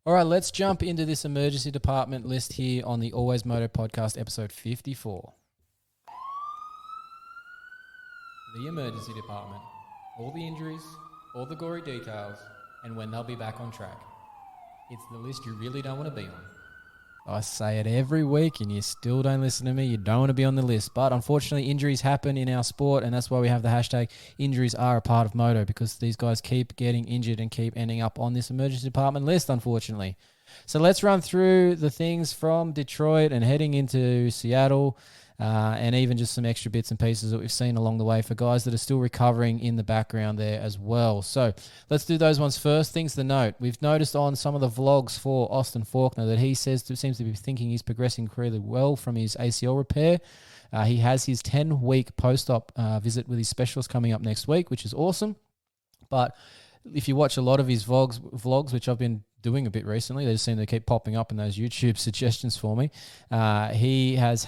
All right, let's jump into this emergency department list here on the Always Moto podcast, episode 54. The emergency department. All the injuries, all the gory details, and when they'll be back on track. It's the list you really don't want to be on. I say it every week and you still don't listen to me. You don't want to be on the list. But unfortunately, injuries happen in our sport, and that's why we have the hashtag injuries are a part of moto, because these guys keep getting injured and keep ending up on this emergency department list, unfortunately. So let's run through the things from Detroit and heading into Seattle, and even just some extra bits and pieces that we've seen along the way for guys that are still recovering in the background there as well. So let's do those ones first. Things to note. We've noticed on some of the vlogs for Austin Faulkner that he seems to be thinking he's progressing really well from his ACL repair. He has his 10-week post-op visit with his specialist coming up next week, which is awesome. But if you watch a lot of his vlogs, which I've been doing a bit recently, they just seem to keep popping up in those YouTube suggestions for me. He has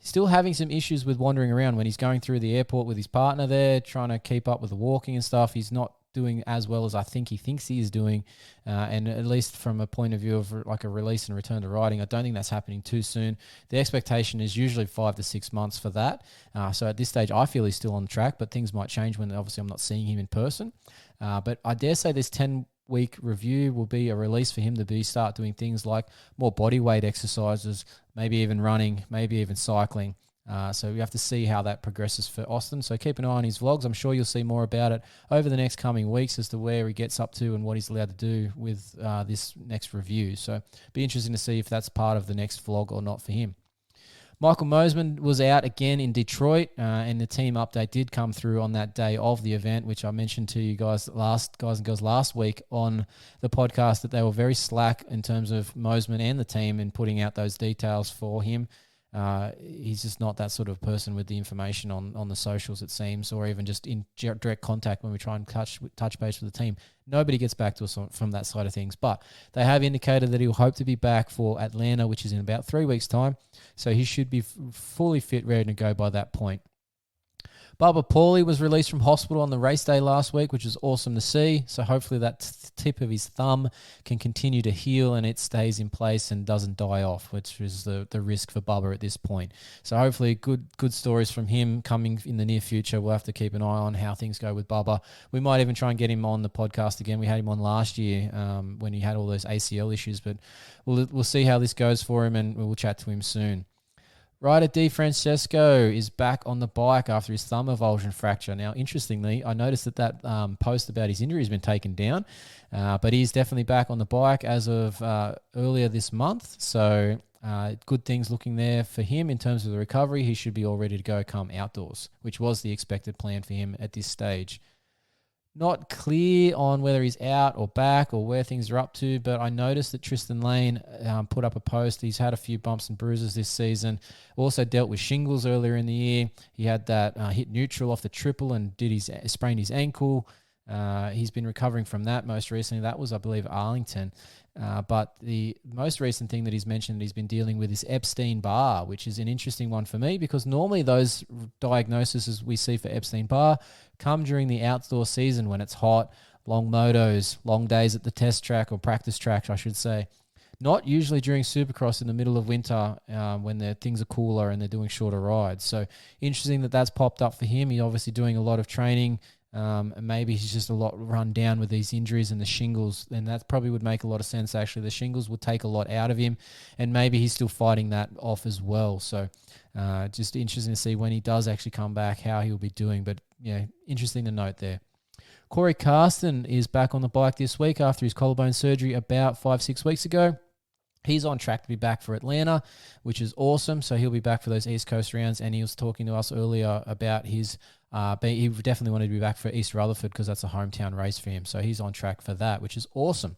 still having some issues with wandering around when he's going through the airport with his partner there, trying to keep up with the walking and stuff. He's not doing as well as I think he thinks he is doing. And at least from a point of view of like a release and return to riding, I don't think that's happening too soon. The expectation is usually 5 to 6 months for that. So at this stage, I feel he's still on track, but things might change when obviously I'm not seeing him in person. But I dare say this 10-week review will be a release for him to start doing things like more body weight exercises, maybe even running, maybe even cycling. So we have to see how that progresses for Austin. So keep an eye on his vlogs. I'm sure you'll see more about it over the next coming weeks as to where he gets up to and what he's allowed to do with this next review. So be interesting to see if that's part of the next vlog or not for him. Michael Mosiman was out again in Detroit, and the team update did come through on that day of the event, which I mentioned to you guys and girls last week on the podcast, that they were very slack in terms of Mosiman and the team in putting out those details for him. He's just not that sort of person with the information on the socials, it seems, or even just in direct contact when we try and touch base with the team. Nobody gets back to us from that side of things, but they have indicated that he'll hope to be back for Atlanta, which is in about 3 weeks' time. So he should be fully fit, ready to go by that point. Bubba Pauly was released from hospital on the race day last week, which is awesome to see. So hopefully that tip of his thumb can continue to heal and it stays in place and doesn't die off, which is the risk for Bubba at this point. So hopefully good stories from him coming in the near future. We'll have to keep an eye on how things go with Bubba. We might even try and get him on the podcast again. We had him on last year when he had all those ACL issues, but we'll see how this goes for him, and we'll chat to him soon. Ryder Di Francesco is back on the bike after his thumb avulsion fracture. Now, interestingly, I noticed that post about his injury has been taken down, but he's definitely back on the bike as of earlier this month. So good things looking there for him in terms of the recovery. He should be all ready to go come outdoors, which was the expected plan for him at this stage. Not clear on whether he's out or back or where things are up to, but I noticed that Tristan Lane put up a post. He's had a few bumps and bruises this season. Also dealt with shingles earlier in the year. He had that hit neutral off the triple and sprained his ankle. He's been recovering from that most recently. That was, I believe, Arlington. But the most recent thing that he's mentioned that he's been dealing with is Epstein-Barr, which is an interesting one for me because normally those diagnoses we see for Epstein-Barr come during the outdoor season when it's hot, long motos, long days at the test track or practice track, I should say. Not usually during Supercross in the middle of winter when things are cooler and they're doing shorter rides. So interesting that that's popped up for him. He's obviously doing a lot of training. Maybe he's just a lot run down with these injuries and the shingles, and that probably would make a lot of sense, actually. The shingles would take a lot out of him, and maybe he's still fighting that off as well. So just interesting to see when he does actually come back, how he'll be doing. But, interesting to note there. Corey Carsten is back on the bike this week after his collarbone surgery about 5-6 weeks ago. He's on track to be back for Atlanta, which is awesome. So he'll be back for those East Coast rounds, and he was talking to us earlier about his he definitely wanted to be back for East Rutherford because that's a hometown race for him. So he's on track for that, which is awesome.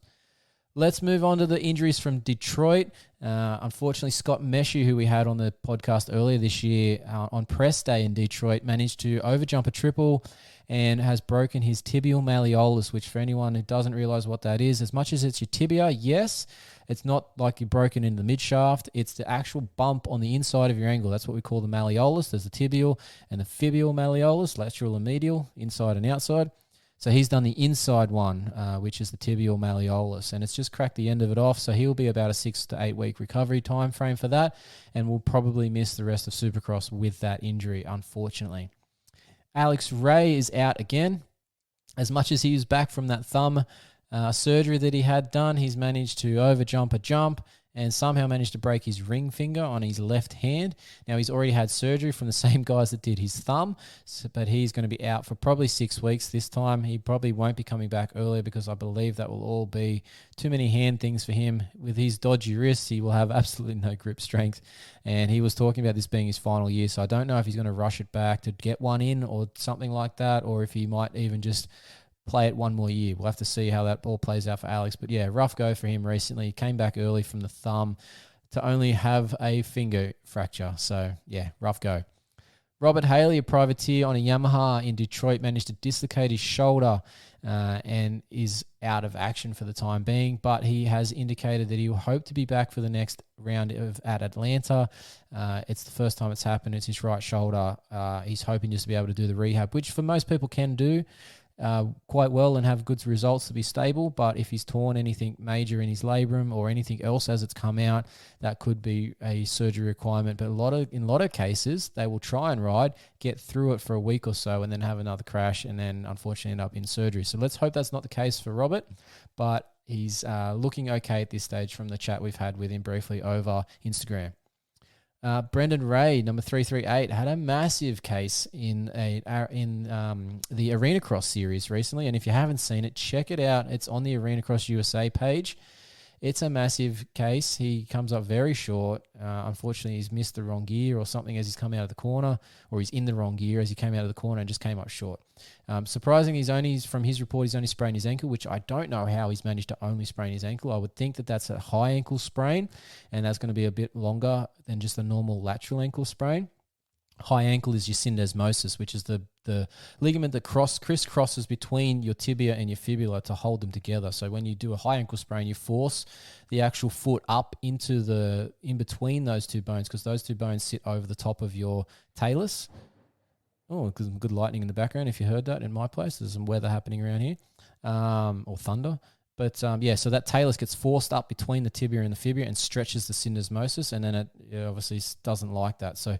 Let's move on to the injuries from Detroit. Unfortunately, Scott Meshew, who we had on the podcast earlier this year on press day in Detroit, managed to overjump a triple and has broken his tibial malleolus, which for anyone who doesn't realize what that is, as much as it's your tibia, yes, it's not like you're broken in the mid-shaft. It's the actual bump on the inside of your ankle. That's what we call the malleolus. There's the tibial and the fibular malleolus, lateral and medial, inside and outside. So he's done the inside one, which is the tibial malleolus, and it's just cracked the end of it off. So he'll be about a 6 to 8 week recovery time frame for that, and will probably miss the rest of Supercross with that injury, unfortunately. Alex Ray is out again. As much as he was back from that thumb surgery that he had done, he's managed to overjump a jump and somehow managed to break his ring finger on his left hand. Now, he's already had surgery from the same guys that did his thumb, but he's going to be out for probably 6 weeks this time. He probably won't be coming back earlier because I believe that will all be too many hand things for him. With his dodgy wrists, he will have absolutely no grip strength, and he was talking about this being his final year, so I don't know if he's going to rush it back to get one in or something like that, or if he might even just play it one more year. We'll have to see how that ball plays out for Alex. But yeah, rough go for him recently. He came back early from the thumb to only have a finger fracture. So yeah, rough go. Robert Haley, a privateer on a Yamaha in Detroit, managed to dislocate his shoulder and is out of action for the time being. But he has indicated that he will hope to be back for the next round at Atlanta. It's the first time it's happened. It's his right shoulder. He's hoping just to be able to do the rehab, which for most people can do quite well and have good results to be stable. But if he's torn anything major in his labrum or anything else as it's come out, that could be a surgery requirement. But in a lot of cases, they will try and ride, get through it for a week or so, and then have another crash, and then unfortunately end up in surgery. So let's hope that's not the case for Robert. But he's looking okay at this stage from the chat we've had with him briefly over Instagram. Brendan Ray, number 338, had a massive case in the Arena Cross series recently. And if you haven't seen it, check it out. It's on the Arena Cross USA page. It's a massive case. He comes up very short. Unfortunately, he's missed the wrong gear or something as he's come out of the corner, or he's in the wrong gear as he came out of the corner and just came up short. Surprising, from his report, he's only sprained his ankle, which I don't know how he's managed to only sprain his ankle. I would think that that's a high ankle sprain, and that's going to be a bit longer than just a normal lateral ankle sprain. High ankle is your syndesmosis, which is the ligament that crisscrosses between your tibia and your fibula to hold them together. So when you do a high ankle sprain, you force the actual foot up in between those two bones, because those two bones sit over the top of your talus. Oh, good lightning in the background. If you heard that in my place, there's some weather happening around here, or thunder. But so that talus gets forced up between the tibia and the fibula and stretches the syndesmosis, and then it obviously doesn't like that. So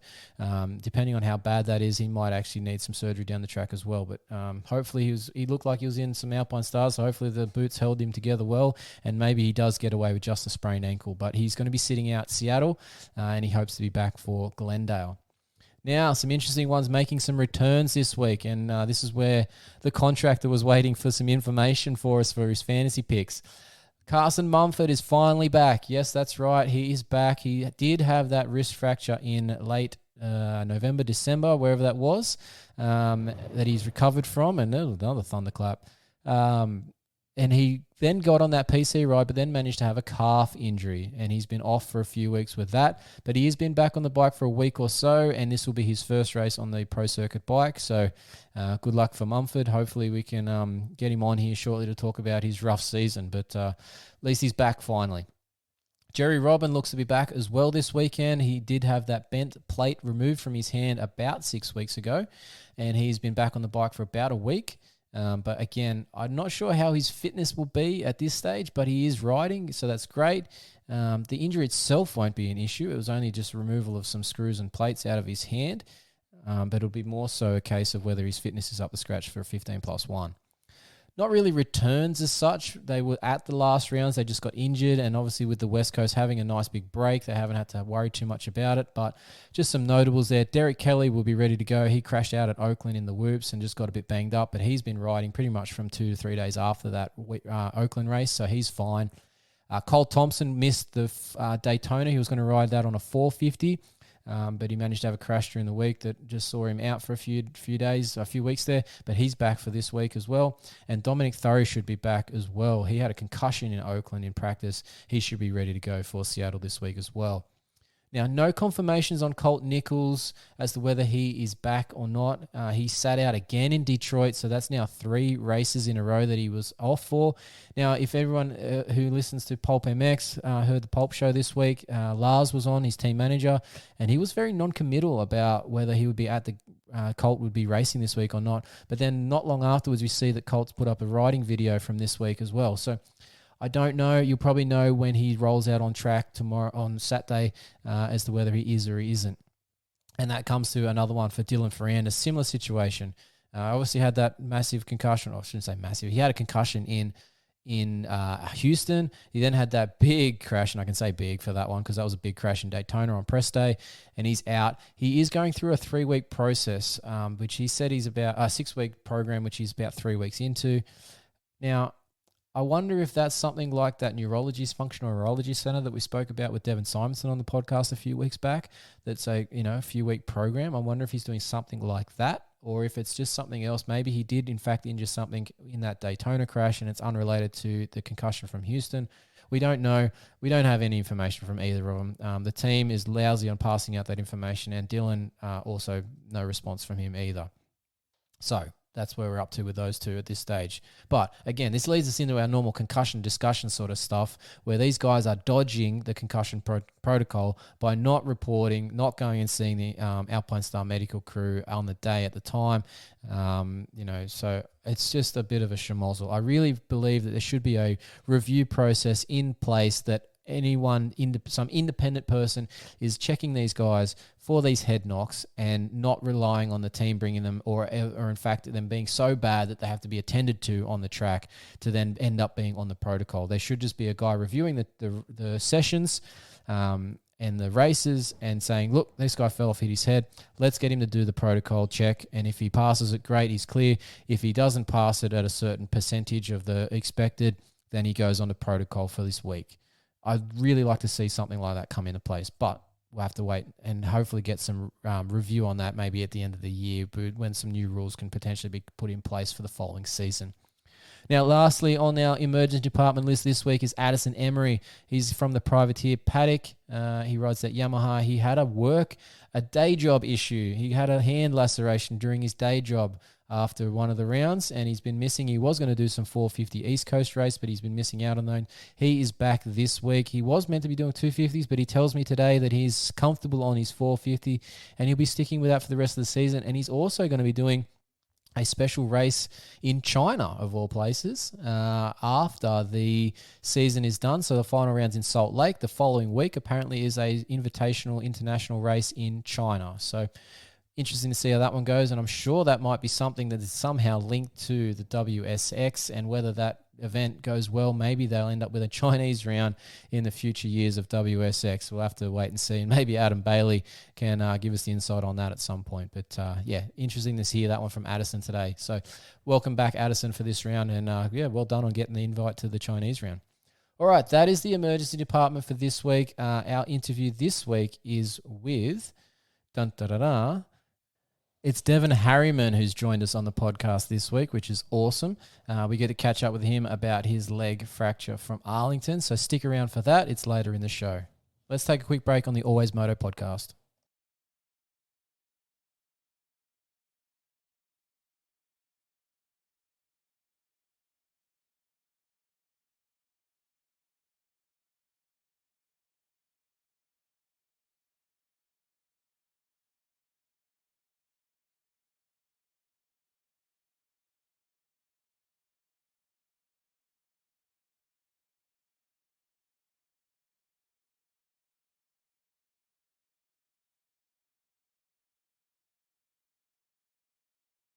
depending on how bad that is, he might actually need some surgery down the track as well. But hopefully he looked like he was in some Alpine Stars, so hopefully the boots held him together well, and maybe he does get away with just a sprained ankle. But he's going to be sitting out Seattle, and he hopes to be back for Glendale. Now, some interesting ones making some returns this week, and this is where the contractor was waiting for some information for us for his fantasy picks. Carson Mumford is finally back. Yes, that's right. He is back. He did have that wrist fracture in late November, December, wherever that was, that he's recovered from, and another thunderclap. And he then got on that PC ride, but then managed to have a calf injury, and he's been off for a few weeks with that. But he has been back on the bike for a week or so, and this will be his first race on the Pro Circuit bike. So good luck for Mumford. Hopefully we can get him on here shortly to talk about his rough season, but at least he's back finally. Jerry Robin looks to be back as well this weekend. He did have that bent plate removed from his hand about 6 weeks ago, and he's been back on the bike for about a week. But again, I'm not sure how his fitness will be at this stage, but he is riding, so that's great. The injury itself won't be an issue. It was only just removal of some screws and plates out of his hand, but it'll be more so a case of whether his fitness is up to scratch for a 15+1. Not really returns as such. They were at the last rounds. They just got injured, and obviously with the West Coast having a nice big break, they haven't had to worry too much about it. But just some notables there. Derek Kelly will be ready to go. He crashed out at Oakland in the whoops and just got a bit banged up, but he's been riding pretty much from 2 to 3 days after that Oakland race, so he's fine. Cole Thompson missed the Daytona. He was going to ride that on a 450. But he managed to have a crash during the week that just saw him out for a few weeks there. But he's back for this week as well. And Dominic Thurry should be back as well. He had a concussion in Oakland in practice. He should be ready to go for Seattle this week as well. Now, no confirmations on Colt Nichols as to whether he is back or not. He sat out again in Detroit, so that's now 3 races in a row that he was off for. Now, if everyone who listens to Pulp MX heard the Pulp show this week, Lars was on, his team manager, and he was very non-committal about whether he would be at the Colt would be racing this week or not. But then not long afterwards, we see that Colt's put up a riding video from this week as well. So I don't know. You'll probably know when he rolls out on track tomorrow on Saturday as to whether he is or he isn't. And that comes to another one for Dylan Ferrand, a similar situation. Obviously had that massive concussion. Or I shouldn't say massive. He had a concussion in Houston. He then had that big crash, and I can say big for that one because that was a big crash in Daytona on press day, and he's out. He is going through a 3-week process, which he said he's about a 6-week program, which he's about 3 weeks into. Now, I wonder if that's something like that functional neurology center that we spoke about with Devin Simonson on the podcast a few weeks back. That's a few-week program. I wonder if he's doing something like that, or if it's just something else. Maybe he did, in fact, injure something in that Daytona crash, and it's unrelated to the concussion from Houston. We don't know. We don't have any information from either of them. The team is lousy on passing out that information, and Dylan also no response from him either. So that's where we're up to with those two at this stage. But again, this leads us into our normal concussion discussion sort of stuff, where these guys are dodging the concussion protocol by not reporting, not going and seeing the Alpine Star medical crew on the day at the time. So it's just a bit of a schmozzle. I really believe that there should be a review process in place that some independent person is checking these guys for these head knocks and not relying on the team bringing them or in fact them being so bad that they have to be attended to on the track to then end up being on the protocol. There should just be a guy reviewing the sessions and the races and saying, look, this guy fell off, hit his head. Let's get him to do the protocol check. And if he passes it, great, he's clear. If he doesn't pass it at a certain percentage of the expected, then he goes on to protocol for this week. I'd really like to see something like that come into place, but we'll have to wait and hopefully get some review on that maybe at the end of the year, but when some new rules can potentially be put in place for the following season. Now, lastly, on our emergency department list this week is Addison Emery. He's from the privateer Paddock. He rides that Yamaha. He had a day job issue. He had a hand laceration during his day job after one of the rounds, and he's been missing. He was going to do some 450 East Coast race, but he's been missing out on those. He is back this week. He was meant to be doing 250s, but he tells me today that he's comfortable on his 450, and he'll be sticking with that for the rest of the season. And he's also going to be doing a special race in China, of all places, after the season is done. So the final round's in Salt Lake. The following week, apparently, is a invitational international race in China. So interesting to see how that one goes, and I'm sure that might be something that is somehow linked to the WSX, and whether that event goes well, maybe they'll end up with a Chinese round in the future years of WSX. We'll have to wait and see, and maybe Adam Bailey can give us the insight on that at some point. But interesting to hear that one from Addison today. So welcome back, Addison, for this round, and well done on getting the invite to the Chinese round. All right, that is the emergency department for this week. Our interview this week is with it's Devin Harriman who's joined us on the podcast this week, which is awesome. We get to catch up with him about his leg fracture from Arlington, so stick around for that. It's later in the show. Let's take a quick break on the AlwaysMoto podcast.